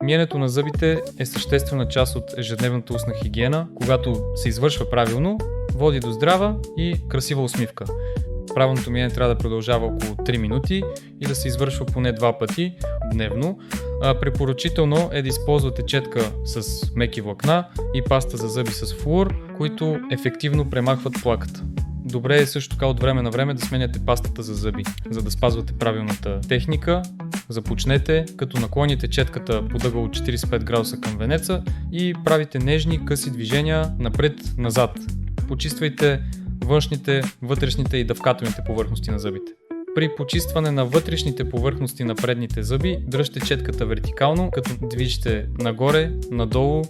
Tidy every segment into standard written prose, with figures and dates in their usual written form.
Миенето на зъбите е съществена част от ежедневната устна хигиена, когато се извършва правилно, води до здрава и красива усмивка. Правилното миене трябва да продължава около 3 минути и да се извършва поне 2 пъти дневно. Препоръчително е да използвате четка с меки влакна и паста за зъби с флуор, които ефективно премахват плаката. Добре е също така от време на време да сменяте пастата за зъби, за да спазвате правилната техника. Започнете, като наклоните четката под ъгъл от 45 градуса към венеца и правите нежни, къси движения напред-назад. Почиствайте външните, вътрешните и дъвкателните повърхности на зъбите. При почистване на вътрешните повърхности на предните зъби, дръжте четката вертикално, като движите нагоре, надолу.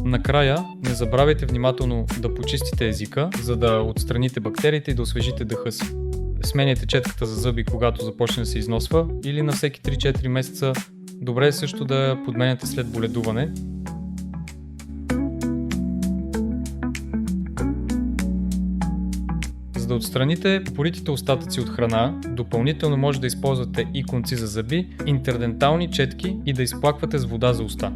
Накрая не забравяйте внимателно да почистите езика, за да отстраните бактериите и да освежите дъха си. Сменяйте четката за зъби, когато започне да се износва, или на всеки 3-4 месеца. Добре е също да я подменяте след боледуване. За да отстраните упоритите остатъци от храна, допълнително може да използвате и конци за зъби, интердентални четки и да изплаквате с вода за уста.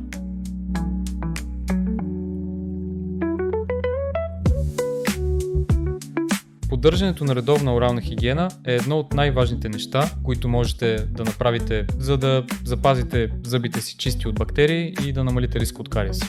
Поддържането на редовна орална хигиена е едно от най-важните неща, които можете да направите, за да запазите зъбите си чисти от бактерии и да намалите риска от кариес.